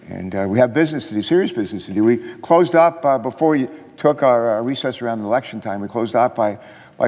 And we have business to do, serious business to do. We closed up before we took our recess around the election time. We closed up by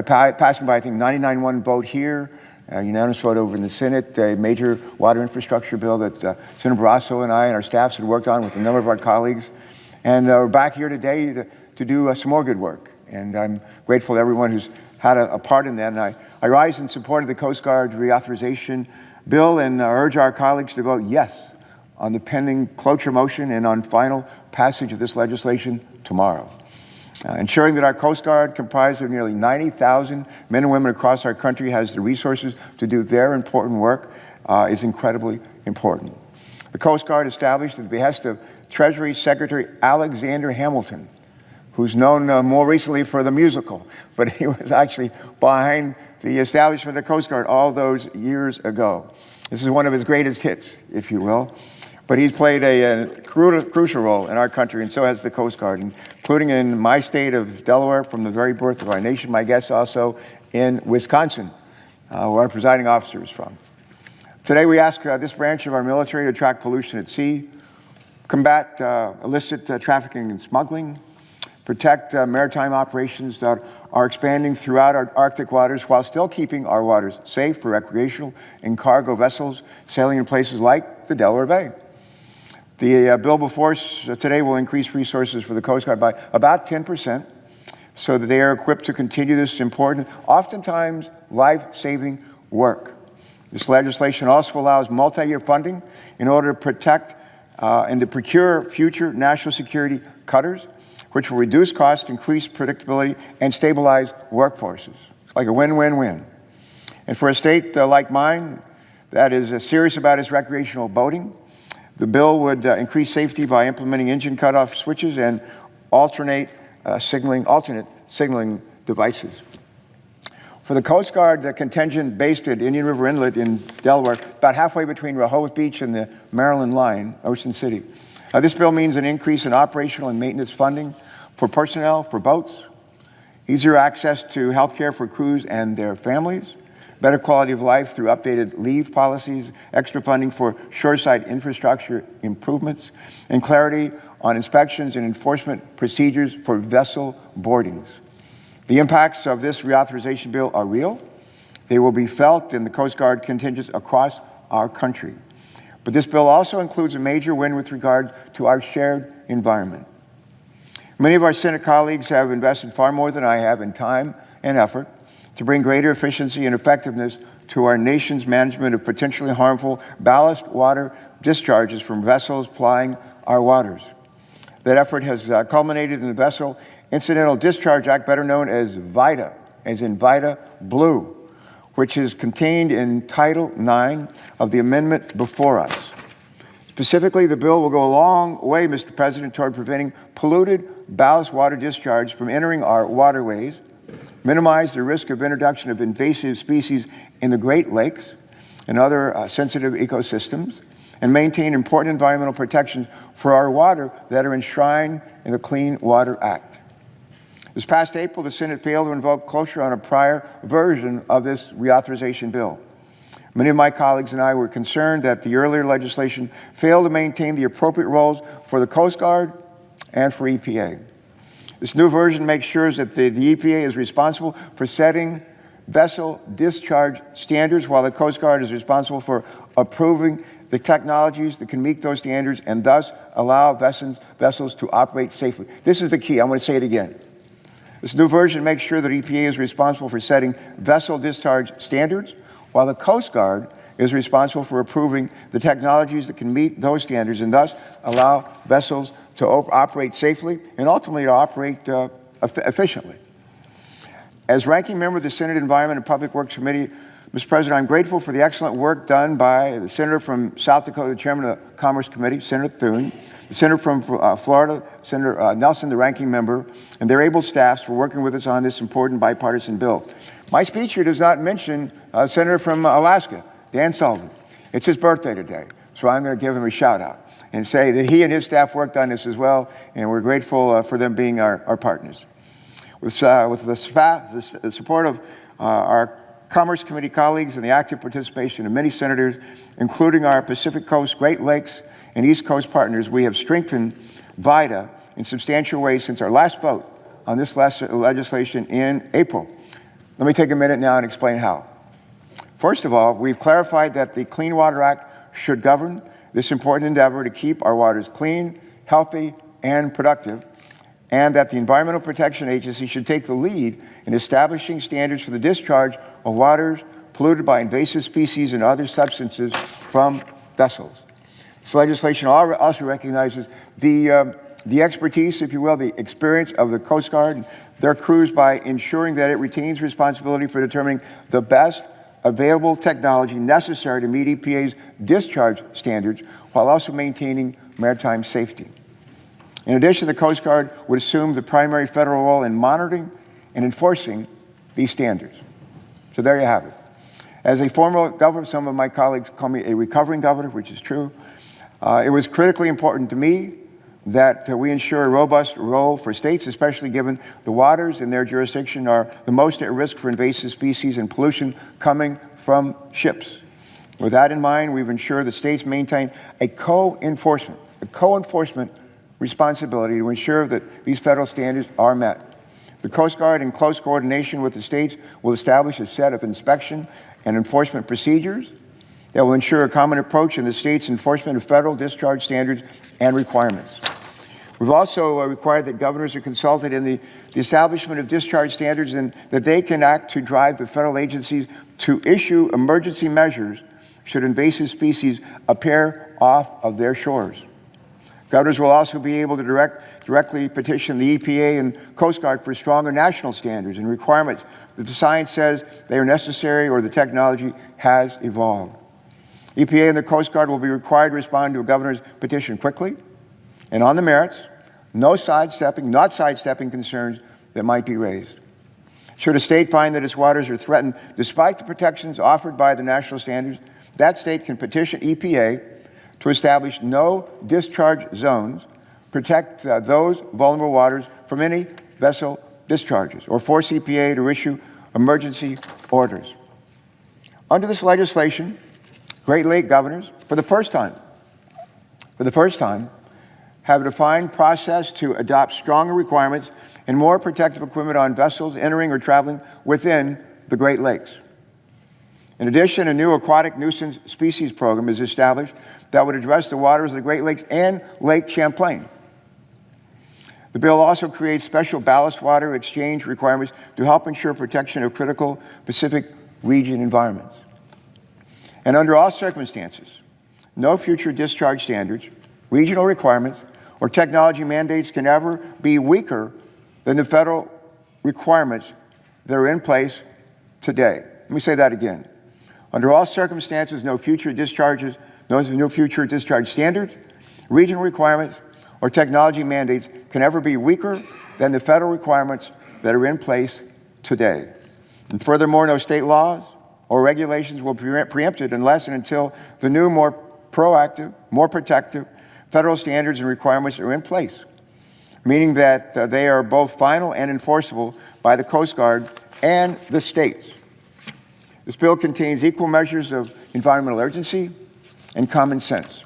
passing by, I think, 99-1 vote here, a unanimous vote over in the Senate, a major water infrastructure bill that Senator Barrasso and I and our staffs had worked on with a number of our colleagues. And we're back here today to do some more good work. And I'm grateful to everyone who's had a part in that. And I rise in support of the Coast Guard reauthorization bill and urge our colleagues to vote yes on the pending cloture motion and on final passage of this legislation tomorrow. Ensuring that our Coast Guard, comprised of nearly 90,000 men and women across our country, has the resources to do their important work is incredibly important. The Coast Guard, established at the behest of Treasury Secretary Alexander Hamilton, who's known more recently for the musical, but he was actually behind the establishment of the Coast Guard all those years ago. This is one of his greatest hits, if you will. But he's played a crucial role in our country, and so has the Coast Guard, including in my state of Delaware from the very birth of our nation, my guest also in Wisconsin, where our presiding officer is from. Today we ask this branch of our military to track pollution at sea, combat illicit trafficking and smuggling, protect maritime operations that are expanding throughout our Arctic waters while still keeping our waters safe for recreational and cargo vessels sailing in places like the Delaware Bay. The bill before us today will increase resources for the Coast Guard by about 10% so that they are equipped to continue this important, oftentimes life-saving work. This legislation also allows multi-year funding in order to protect and to procure future national security cutters, which will reduce costs, increase predictability, and stabilize workforces. It's like a win-win-win. And for a state like mine that is serious about its recreational boating, the bill would increase safety by implementing engine cutoff switches and alternate signaling devices. For the Coast Guard, the contingent based at Indian River Inlet in Delaware, about halfway between Rehoboth Beach and the Maryland line, Ocean City. This bill means an increase in operational and maintenance funding for personnel, for boats, easier access to health care for crews and their families, better quality of life through updated leave policies, extra funding for shoreside infrastructure improvements, and clarity on inspections and enforcement procedures for vessel boardings. The impacts of this reauthorization bill are real. They will be felt in the Coast Guard contingents across our country. But this bill also includes a major win with regard to our shared environment. Many of our Senate colleagues have invested far more than I have in time and effort to bring greater efficiency and effectiveness to our nation's management of potentially harmful ballast water discharges from vessels plying our waters. That effort has culminated in the Vessel Incidental Discharge Act, better known as VIDA, as in VIDA Blue, which is contained in Title IX of the amendment before us. Specifically, the bill will go a long way, Mr. President, toward preventing polluted ballast water discharge from entering our waterways, minimize the risk of introduction of invasive species in the Great Lakes and other sensitive ecosystems, and maintain important environmental protections for our water that are enshrined in the Clean Water Act. This past April, the Senate failed to invoke cloture on a prior version of this reauthorization bill. Many of my colleagues and I were concerned that the earlier legislation failed to maintain the appropriate roles for the Coast Guard and for EPA. This new version makes sure that the EPA is responsible for setting vessel discharge standards, while the Coast Guard is responsible for approving the technologies that can meet those standards and thus allow vessels to operate safely. This is the key. I'm going to say it again. This new version makes sure that EPA is responsible for setting vessel discharge standards, while the Coast Guard is responsible for approving the technologies that can meet those standards and thus allow vessels to operate safely and ultimately to operate efficiently. As ranking member of the Senate Environment and Public Works Committee, Mr. President, I'm grateful for the excellent work done by the Senator from South Dakota, the Chairman of the Commerce Committee, Senator Thune, the Senator from Florida, Senator Nelson, the ranking member, and their able staffs for working with us on this important bipartisan bill. My speech here does not mention Senator from Alaska, Dan Sullivan. It's his birthday today, so I'm going to give him a shout out and say that he and his staff worked on this as well, and we're grateful for them being our partners. With the support of our Commerce Committee colleagues and the active participation of many senators, including our Pacific Coast, Great Lakes, and East Coast partners, we have strengthened VIDA in substantial ways since our last vote on this legislation in April. Let me take a minute now and explain how. First of all, we've clarified that the Clean Water Act should govern this important endeavor to keep our waters clean, healthy, and productive, and that the Environmental Protection Agency should take the lead in establishing standards for the discharge of waters polluted by invasive species and other substances from vessels. This legislation also recognizes the expertise, if you will, the experience of the Coast Guard and their crews by ensuring that it retains responsibility for determining the best available technology necessary to meet EPA's discharge standards while also maintaining maritime safety. In addition, the Coast Guard would assume the primary federal role in monitoring and enforcing these standards. So there you have it. As a former governor, some of my colleagues call me a recovering governor, which is true. It was critically important to me that we ensure a robust role for states, especially given the waters in their jurisdiction are the most at risk for invasive species and pollution coming from ships. With that in mind, we've ensured the states maintain a co-enforcement responsibility to ensure that these federal standards are met. The Coast Guard, in close coordination with the states, will establish a set of inspection and enforcement procedures that will ensure a common approach in the state's enforcement of federal discharge standards and requirements. We've also required that governors are consulted in the establishment of discharge standards and that they can act to drive the federal agencies to issue emergency measures should invasive species appear off of their shores. Governors will also be able to directly petition the EPA and Coast Guard for stronger national standards and requirements that the science says they are necessary or the technology has evolved. EPA and the Coast Guard will be required to respond to a governor's petition quickly and on the merits, not sidestepping concerns that might be raised. Should a state find that its waters are threatened despite the protections offered by the national standards, that state can petition EPA to establish no discharge zones, protect those vulnerable waters from any vessel discharges, or force EPA to issue emergency orders. Under this legislation, Great Lake governors, for the first time, have a defined process to adopt stronger requirements and more protective equipment on vessels entering or traveling within the Great Lakes. In addition, a new aquatic nuisance species program is established that would address the waters of the Great Lakes and Lake Champlain. The bill also creates special ballast water exchange requirements to help ensure protection of critical Pacific region environments. And under all circumstances, no future discharge standards, regional requirements, or technology mandates can ever be weaker than the federal requirements that are in place today. Let me say that again. Under all circumstances, no future discharge standards, regional requirements, or technology mandates can ever be weaker than the federal requirements that are in place today. And furthermore, no state laws or regulations will be preempted unless and until the new, more proactive, more protective federal standards and requirements are in place, meaning that they are both final and enforceable by the Coast Guard and the states. This bill contains equal measures of environmental urgency and common sense.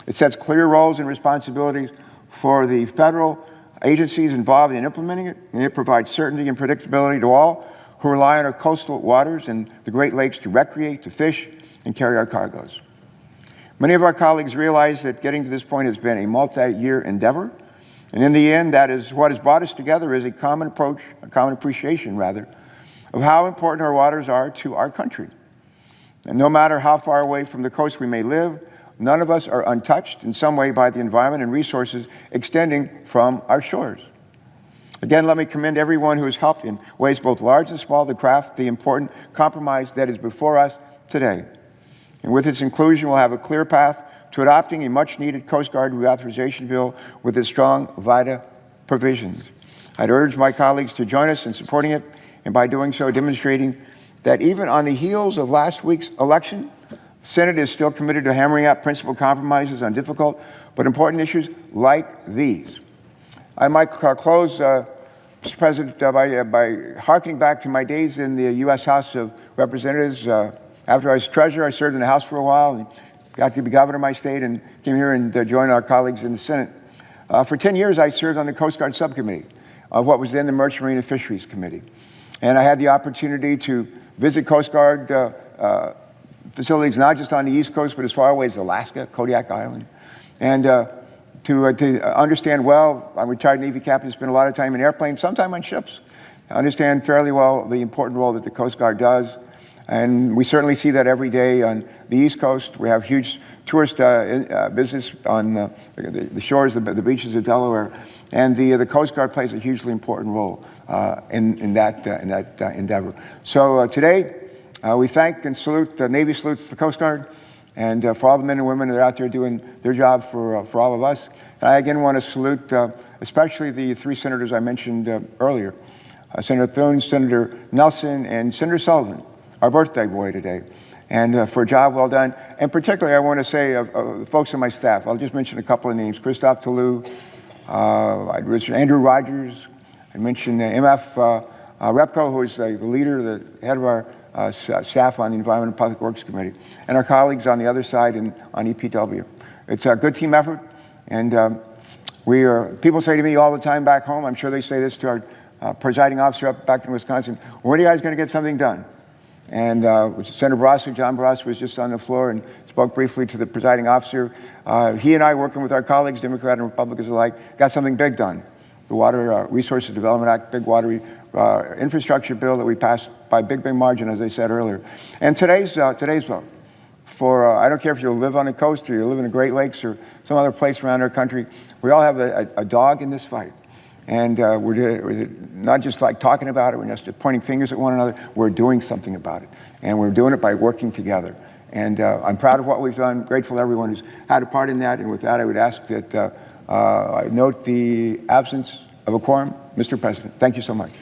It sets clear roles and responsibilities for the federal agencies involved in implementing it, and it provides certainty and predictability to all who rely on our coastal waters and the Great Lakes to recreate, to fish, and carry our cargoes. Many of our colleagues realize that getting to this point has been a multi-year endeavor, and in the end, that is what has brought us together is a common approach, a common appreciation, rather, of how important our waters are to our country. And no matter how far away from the coast we may live, none of us are untouched in some way by the environment and resources extending from our shores. Again, let me commend everyone who has helped in ways both large and small to craft the important compromise that is before us today. And with its inclusion, we'll have a clear path to adopting a much-needed Coast Guard reauthorization bill with its strong VIDA provisions. I'd urge my colleagues to join us in supporting it, and by doing so, demonstrating that even on the heels of last week's election, the Senate is still committed to hammering out principled compromises on difficult but important issues like these. I might close, Mr. President, by harkening back to my days in the U.S. House of Representatives. After I was treasurer, I served in the House for a while. And got to be governor of my state and came here and joined our colleagues in the Senate. For 10 years, I served on the Coast Guard subcommittee of what was then the Merchant Marine and Fisheries Committee. And I had the opportunity to visit Coast Guard facilities, not just on the East Coast, but as far away as Alaska, Kodiak Island. And to understand well, I'm a retired Navy captain, spent a lot of time in airplanes, sometime on ships. I understand fairly well the important role that the Coast Guard does. And we certainly see that every day on the East Coast. We have huge tourist business on the shores, the beaches of Delaware. And the Coast Guard plays a hugely important role in that endeavor. So today, we thank and salute, Navy salutes the Coast Guard, and for all the men and women that are out there doing their job for all of us. And I again want to salute especially the three senators I mentioned earlier, Senator Thune, Senator Nelson, and Senator Sullivan, our birthday boy today, and for a job well done. And particularly, I want to say the folks on my staff. I'll just mention a couple of names: Christophe Touts, Andrew Rogers. I mentioned MF Repco, who is the leader, the head of our staff on the Environment and Public Works Committee, and our colleagues on the other side and on EPW. It's a good team effort, and people say to me all the time back home, I'm sure they say this to our presiding officer up back in Wisconsin, when are you guys going to get something done? And Senator Barrasso, John Barrasso, was just on the floor and spoke briefly to the presiding officer. He and I, working with our colleagues, Democrat and Republicans alike, got something big done. The Water Resources Development Act, big water infrastructure bill that we passed by a big margin, as I said earlier. And today's vote for, I don't care if you live on the coast or you live in the Great Lakes or some other place around our country, we all have a dog in this fight. And we're not just like talking about it, we're not just pointing fingers at one another, we're doing something about it. And we're doing it by working together. And I'm proud of what we've done, grateful to everyone who's had a part in that. And with that, I would ask that I note the absence of a quorum. Mr. President, thank you so much.